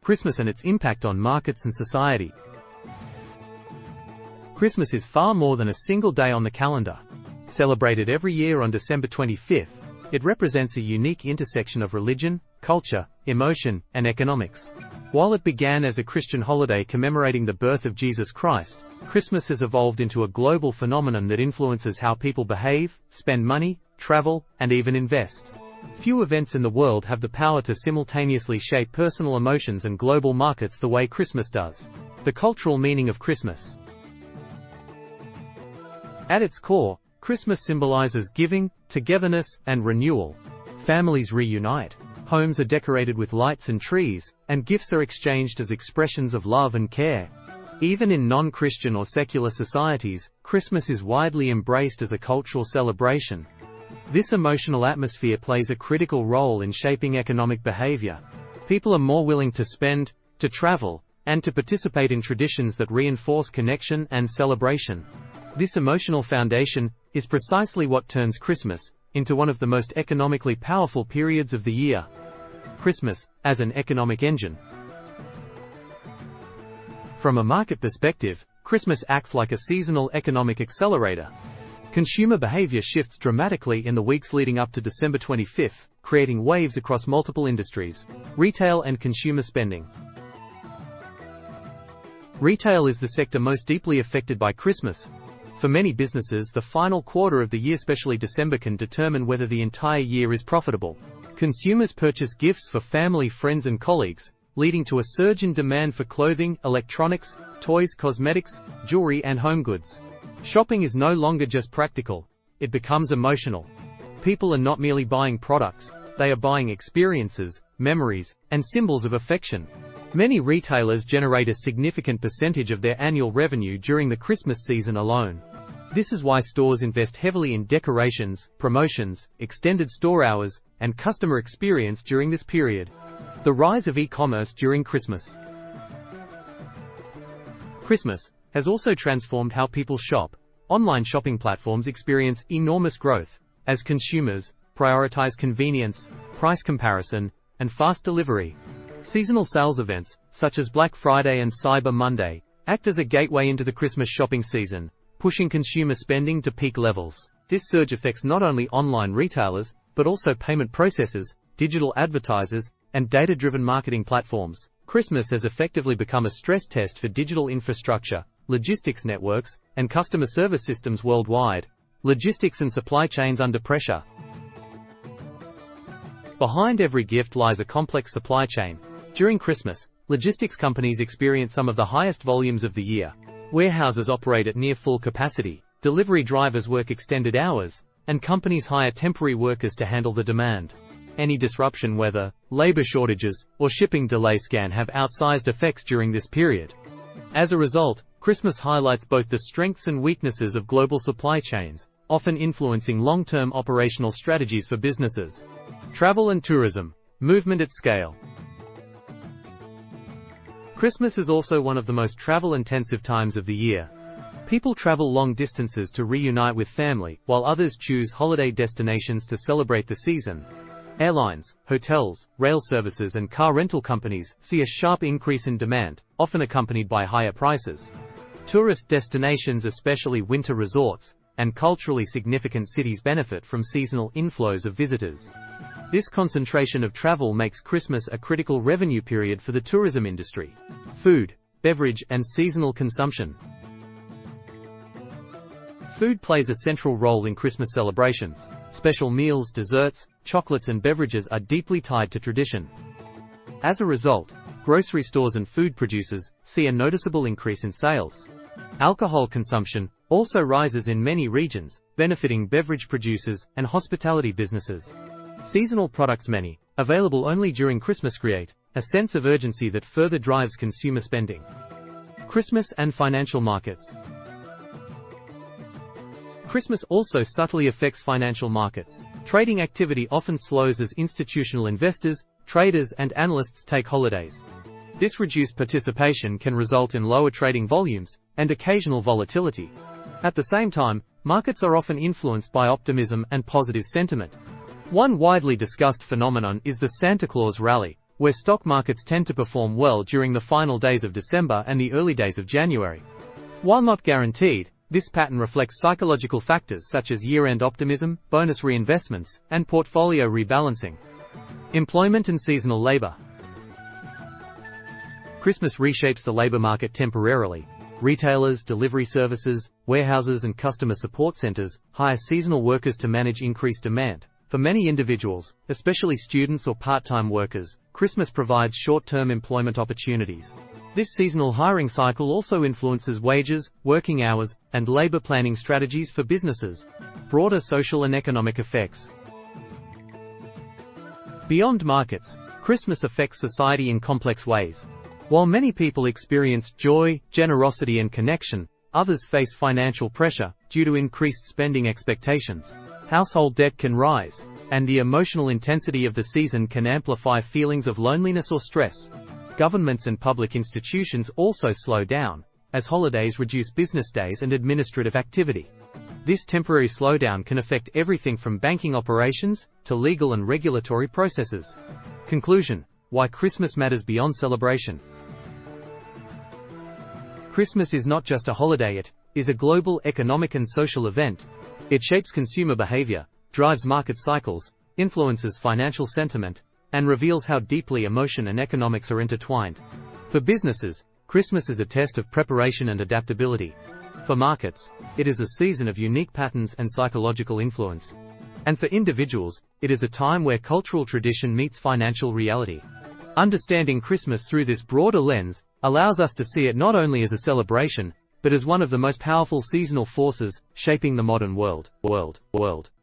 Christmas and its impact on markets and society. Christmas is far more than a single day on the calendar. Celebrated every year on December 25th, it represents a unique intersection of religion, culture, emotion, and economics. While it began as a Christian holiday commemorating the birth of Jesus Christ, Christmas has evolved into a global phenomenon that influences how people behave, spend money, travel, and even invest. Few events in the world have the power to simultaneously shape personal emotions and global markets the way Christmas does. The cultural meaning of Christmas. At its core, Christmas symbolizes giving, togetherness, and renewal. Families reunite. Homes are decorated with lights and trees, and gifts are exchanged as expressions of love and care. Even in non-Christian or secular societies, Christmas is widely embraced as a cultural celebration. This emotional atmosphere plays a critical role in shaping economic behavior. People are more willing to spend, to travel, and to participate in traditions that reinforce connection and celebration. This emotional foundation is precisely what turns Christmas into one of the most economically powerful periods of the year. Christmas as an economic engine. From a market perspective, Christmas acts like a seasonal economic accelerator. Consumer behavior shifts dramatically in the weeks leading up to December 25th, creating waves across multiple industries. Retail and consumer spending. Retail is the sector most deeply affected by Christmas. For many businesses, the final quarter of the year, especially December, can determine whether the entire year is profitable. Consumers purchase gifts for family, friends, and colleagues, leading to a surge in demand for clothing, electronics, toys, cosmetics, jewelry, and home goods. Shopping is no longer just practical, it becomes emotional. People are not merely buying products, they are buying experiences, memories, and symbols of affection. Many retailers generate a significant percentage of their annual revenue during the Christmas season alone. This is why stores invest heavily in decorations, promotions, extended store hours, and customer experience during this period. The rise of e-commerce during Christmas. Christmas has also transformed how people shop. Online shopping platforms experience enormous growth as consumers prioritize convenience, price comparison, and fast delivery. Seasonal sales events, such as Black Friday and Cyber Monday, act as a gateway into the Christmas shopping season, pushing consumer spending to peak levels. This surge affects not only online retailers, but also payment processors, digital advertisers, and data-driven marketing platforms. Christmas has effectively become a stress test for digital infrastructure, logistics networks, and customer service systems worldwide. Logistics and supply chains under pressure. Behind every gift lies a complex supply chain. During Christmas, logistics companies experience some of the highest volumes of the year. Warehouses operate at near full capacity, delivery drivers work extended hours, and companies hire temporary workers to handle the demand. Any disruption, whether labor shortages or shipping delays, can have outsized effects during this period. As a result, Christmas highlights both the strengths and weaknesses of global supply chains, often influencing long-term operational strategies for businesses. Travel and tourism. Movement at scale. Christmas is also one of the most travel-intensive times of the year. People travel long distances to reunite with family, while others choose holiday destinations to celebrate the season. Airlines, hotels, rail services, and car rental companies see a sharp increase in demand, often accompanied by higher prices. Tourist destinations, especially winter resorts, and culturally significant cities benefit from seasonal inflows of visitors. This concentration of travel makes Christmas a critical revenue period for the tourism industry. Food, beverage, and seasonal consumption. Food plays a central role in Christmas celebrations. Special meals, desserts, chocolates, and beverages are deeply tied to tradition. As a result, grocery stores and food producers see a noticeable increase in sales. Alcohol consumption also rises in many regions, benefiting beverage producers and hospitality businesses. Seasonal products, many available only during Christmas, create a sense of urgency that further drives consumer spending. Christmas and financial markets. Christmas also subtly affects financial markets. Trading activity often slows as institutional investors, traders, and analysts take holidays. This reduced participation can result in lower trading volumes and occasional volatility. At the same time, markets are often influenced by optimism and positive sentiment. One widely discussed phenomenon is the Santa Claus rally, where stock markets tend to perform well during the final days of December and the early days of January. While not guaranteed, this pattern reflects psychological factors such as year-end optimism, bonus reinvestments, and portfolio rebalancing. Employment and seasonal labor. Christmas reshapes the labor market temporarily. Retailers, delivery services, warehouses, and customer support centers hire seasonal workers to manage increased demand. For many individuals, especially students or part-time workers, Christmas provides short-term employment opportunities. This seasonal hiring cycle also influences wages, working hours, and labor planning strategies for businesses. Broader social and economic effects. Beyond markets, Christmas affects society in complex ways. While many people experience joy, generosity, and connection, others face financial pressure due to increased spending expectations. Household debt can rise, and the emotional intensity of the season can amplify feelings of loneliness or stress. Governments and public institutions also slow down, as holidays reduce business days and administrative activity. This temporary slowdown can affect everything from banking operations to legal and regulatory processes. Conclusion: why Christmas matters beyond celebration. Christmas is not just a holiday, it is a global economic and social event. It shapes consumer behavior, drives market cycles, influences financial sentiment, and reveals how deeply emotion and economics are intertwined. For businesses, Christmas is a test of preparation and adaptability. For markets, it is a season of unique patterns and psychological influence. And for individuals, it is a time where cultural tradition meets financial reality. Understanding Christmas through this broader lens allows us to see it not only as a celebration, but as one of the most powerful seasonal forces shaping the modern world.